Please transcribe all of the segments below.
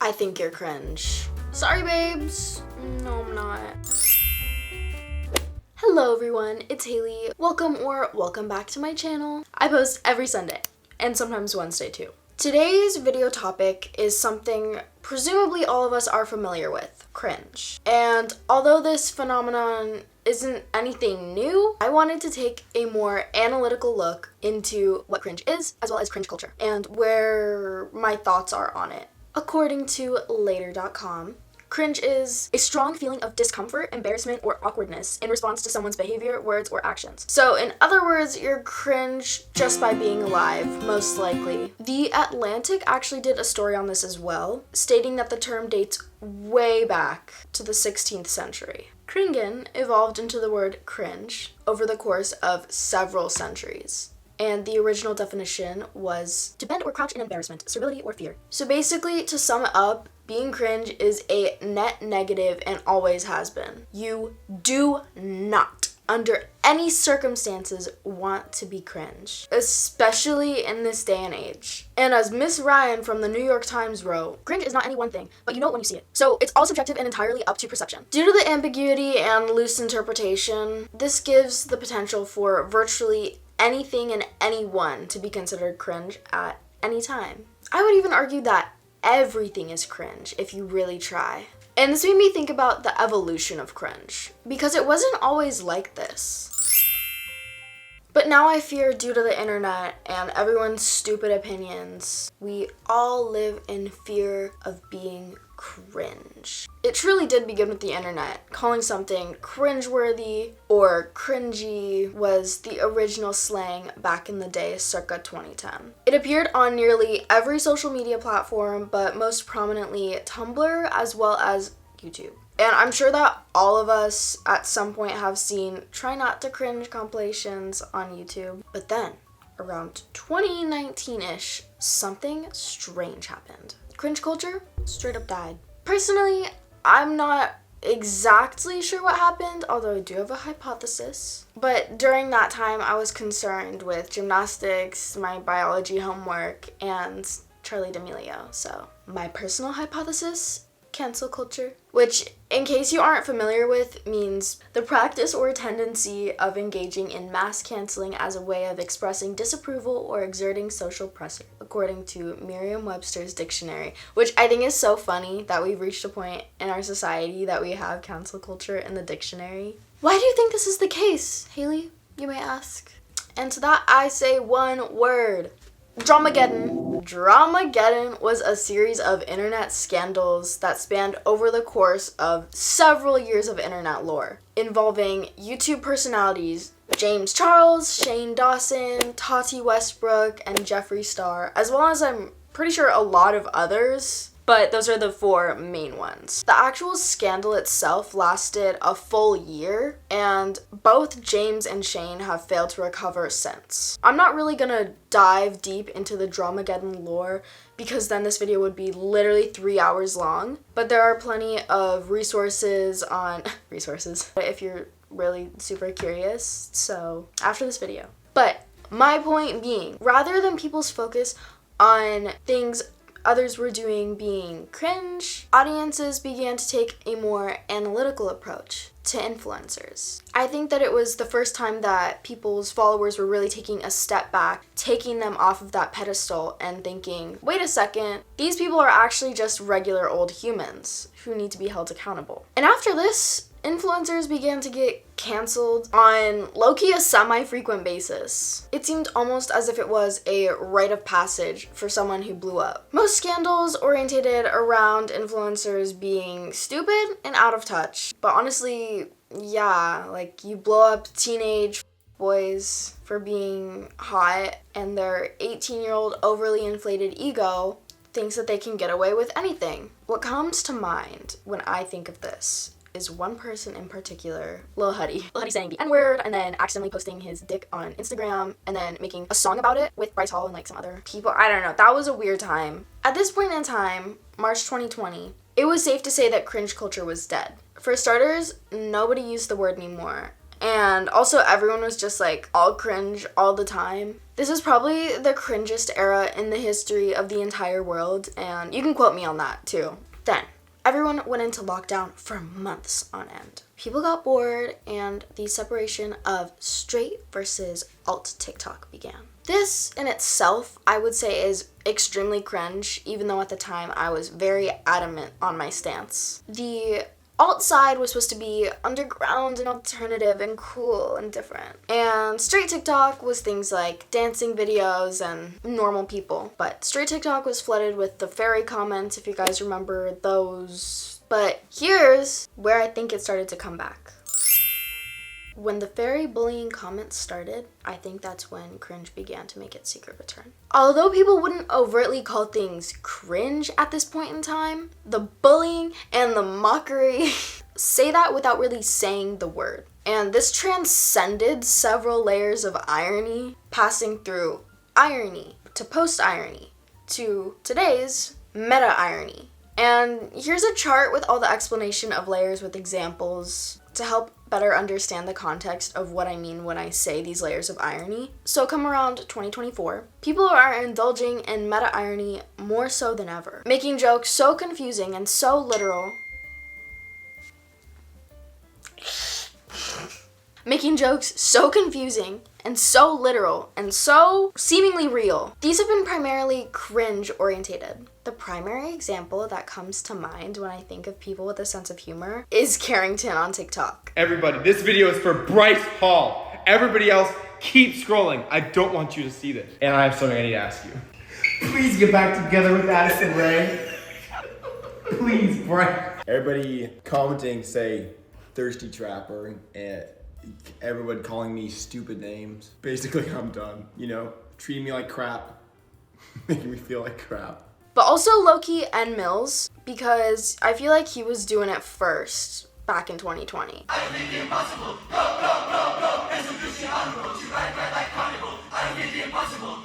I think you're cringe. Sorry, babes. No, I'm not. Hello, everyone. It's Haley. Welcome back to my channel. I post every Sunday and sometimes Wednesday too. Today's video topic is something presumably all of us are familiar with, cringe. And although this phenomenon isn't anything new, I wanted to take a more analytical look into what cringe is, as well as cringe culture, and where my thoughts are on it. According to later.com, cringe is a strong feeling of discomfort, embarrassment, or awkwardness in response to someone's behavior, words, or actions. So in other words, you're cringe just by being alive, most likely. The Atlantic actually did a story on this as well, stating that the term dates way back to the 16th century. Kringen evolved into the word cringe over the course of several centuries. And the original definition was to bend or crouch in embarrassment, servility, or fear. So basically, to sum it up, being cringe is a net negative and always has been. You do not, under any circumstances, want to be cringe, especially in this day and age. And as Miss Ryan from the New York Times wrote, cringe is not any one thing, but you know it when you see it. So it's all subjective and entirely up to perception. Due to the ambiguity and loose interpretation, this gives the potential for virtually anything and anyone to be considered cringe at any time. I would even argue that everything is cringe if you really try. And this made me think about the evolution of cringe, because it wasn't always like this. But now I fear, due to the internet and everyone's stupid opinions, we all live in fear of being cringe. It truly did begin with the internet. Calling something cringeworthy or cringy was the original slang back in the day, circa 2010. It appeared on nearly every social media platform, but most prominently Tumblr as well as YouTube. And I'm sure that all of us at some point have seen Try Not to Cringe compilations on YouTube. But then, around 2019-ish, something strange happened. Cringe culture straight up died. Personally, I'm not exactly sure what happened, although I do have a hypothesis. But during that time, I was concerned with gymnastics, my biology homework, and Charli D'Amelio. So, my personal hypothesis: cancel culture, which, in case you aren't familiar with, means the practice or tendency of engaging in mass canceling as a way of expressing disapproval or exerting social pressure, according to Merriam-Webster's dictionary, which I think is so funny that we've reached a point in our society that we have cancel culture in the dictionary. Why do you think this is the case, Haley, you may ask? And to that I say one word: Dramageddon. Dramageddon was a series of internet scandals that spanned over the course of several years of internet lore, involving YouTube personalities James Charles, Shane Dawson, Tati Westbrook, and Jeffree Star, as well as I'm pretty sure a lot of others. But those are the four main ones. The actual scandal itself lasted a full year, and both James and Shane have failed to recover since. I'm not really gonna dive deep into the Dramageddon lore, because then this video would be literally 3 hours long. But there are plenty of resources if you're really super curious, so after this video. But my point being, rather than people's focus on things others were doing being cringe, audiences began to take a more analytical approach to influencers. I think that it was the first time that people's followers were really taking a step back, taking them off of that pedestal and thinking, wait a second, these people are actually just regular old humans who need to be held accountable. And after this, influencers began to get canceled on low-key a semi-frequent basis. It seemed almost as if it was a rite of passage for someone who blew up. Most scandals orientated around influencers being stupid and out of touch. But honestly, yeah, like you blow up teenage boys for being hot, and their 18-year-old overly inflated ego thinks that they can get away with anything. What comes to mind when I think of this is one person in particular, Lil Huddy. Lil Huddy saying the N-word and then accidentally posting his dick on Instagram and then making a song about it with Bryce Hall and like some other people. I don't know. That was a weird time. At this point in time, March 2020, it was safe to say that cringe culture was dead. For starters, nobody used the word anymore. And also everyone was just like all cringe all the time. This is probably the cringest era in the history of the entire world, and you can quote me on that too. Then, everyone went into lockdown for months on end. People got bored, and the separation of straight versus alt TikTok began. This in itself, I would say, is extremely cringe, even though at the time I was very adamant on my stance. The alt side was supposed to be underground and alternative and cool and different. And straight TikTok was things like dancing videos and normal people. But straight TikTok was flooded with the fairy comments, if you guys remember those. But here's where I think it started to come back. When the fairy bullying comments started, I think that's when cringe began to make its secret return. Although people wouldn't overtly call things cringe at this point in time, the bullying and the mockery say that without really saying the word. And this transcended several layers of irony, passing through irony to post-irony to today's meta-irony. And here's a chart with all the explanation of layers with examples to help better understand the context of what I mean when I say these layers of irony. So come around 2024, people are indulging in meta-irony more so than ever, making jokes so confusing and so literal. Making jokes so confusing and so literal and so seemingly real. These have been primarily cringe orientated. The primary example that comes to mind when I think of people with a sense of humor is Carrington on TikTok. Everybody, this video is for Bryce Hall. Everybody else, keep scrolling. I don't want you to see this. And I have something I need to ask you. Please get back together with Addison Rae. Please, Bryce. Everybody commenting say thirsty trapper and everybody calling me stupid names. Basically, I'm done. You know, treating me like crap, making me feel like crap. But also low-key N Mills, because I feel like he was doing it first back in 2020. I make the impossible. Go, go, go, go. As a Cristiano, to ride like carnival. I make the impossible.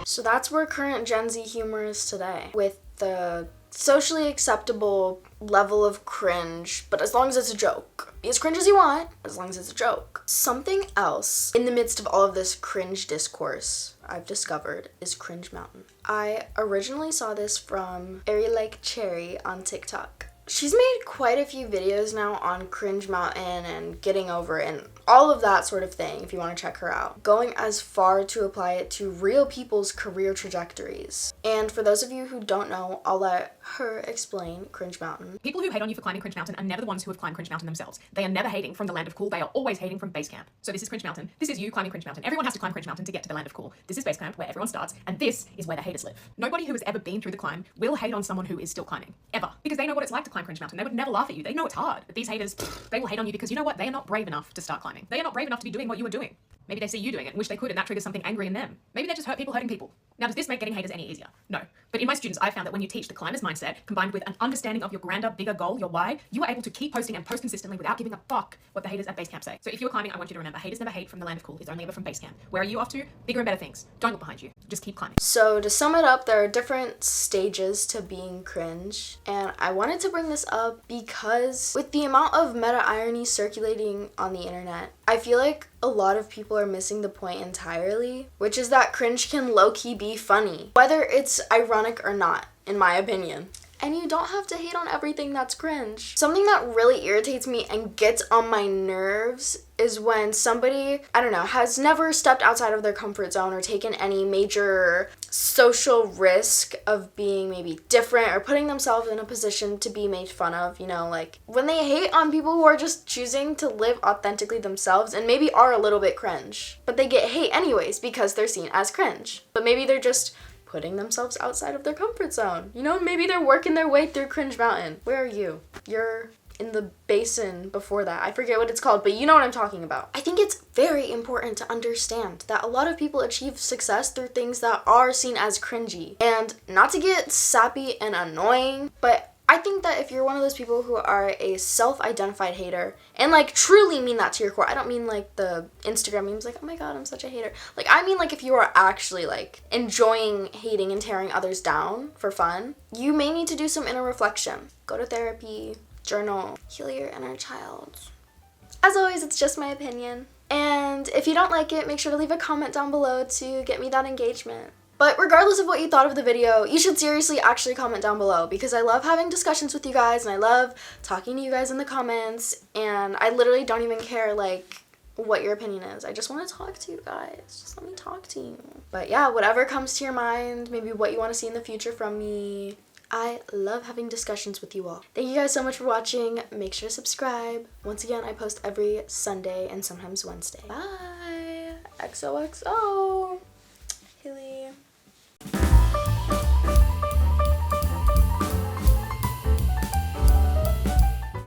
So that's where current Gen Z humor is today, with the socially acceptable level of cringe, but as long as it's a joke. Be as cringe as you want, as long as it's a joke. Something else in the midst of all of this cringe discourse I've discovered is Cringe Mountain. I originally saw this from Airy Like Cherry on TikTok. She's made quite a few videos now on Cringe Mountain and getting over it and all of that sort of thing if you want to check her out. Going as far to apply it to real people's career trajectories. And for those of you who don't know, I'll let her explain Cringe Mountain. People who hate on you for climbing Cringe Mountain are never the ones who have climbed Cringe Mountain themselves. They are never hating from the land of cool. They are always hating from base camp. So this is Cringe Mountain. This is you climbing Cringe Mountain. Everyone has to climb Cringe Mountain to get to the land of cool. This is base camp where everyone starts, and this is where the haters live. Nobody who has ever been through the climb will hate on someone who is still climbing. Ever. Because they know what it's like to climb Cringe Mountain. They would never laugh at you. They know it's hard. But these haters, they will hate on you because you know what? They are not brave enough to start climbing. They are not brave enough to be doing what you are doing. Maybe they see you doing it and wish they could, and that triggers something angry in them. Maybe they're just hurt people hurting people. Now, does this make getting haters any easier? No. But in my students, I've found that when you teach the climber's mindset, combined with an understanding of your grander, bigger goal, your why, you are able to keep posting and post consistently without giving a fuck what the haters at base camp say. So if you're climbing, I want you to remember, haters never hate from the land of cool. It's only ever from base camp. Where are you off to? Bigger and better things. Don't look behind you. Just keep climbing. So to sum it up, there are different stages to being cringe, and I wanted to bring this up because with the amount of meta-irony circulating on the internet, I feel like a lot of people are missing the point entirely, which is that cringe can low-key be funny, whether it's ironic or not, in my opinion. And you don't have to hate on everything that's cringe. Something that really irritates me and gets on my nerves is when somebody, I don't know, has never stepped outside of their comfort zone or taken any major social risk of being maybe different or putting themselves in a position to be made fun of, you know, like when they hate on people who are just choosing to live authentically themselves and maybe are a little bit cringe, but they get hate anyways because they're seen as cringe. But maybe they're just putting themselves outside of their comfort zone. You know, maybe they're working their way through Cringe Mountain. Where are you? You're in the basin before that. I forget what it's called, but you know what I'm talking about. I think it's very important to understand that a lot of people achieve success through things that are seen as cringy. And not to get sappy and annoying, but I think that if you're one of those people who are a self-identified hater, and like truly mean that to your core, I don't mean like the Instagram memes like, oh my god, I'm such a hater. Like I mean like if you are actually like enjoying hating and tearing others down for fun, you may need to do some inner reflection. Go to therapy, journal, heal your inner child. as always, it's just my opinion. And if you don't like it, make sure to leave a comment down below to get me that engagement. But regardless of what you thought of the video, you should seriously actually comment down below because I love having discussions with you guys and I love talking to you guys in the comments, and I literally don't even care like what your opinion is. I just want to talk to you guys. Just let me talk to you. But yeah, whatever comes to your mind, maybe what you want to see in the future from me. I love having discussions with you all. Thank you guys so much for watching. Make sure to subscribe. Once again, I post every Sunday and sometimes Wednesday. Bye. XOXO.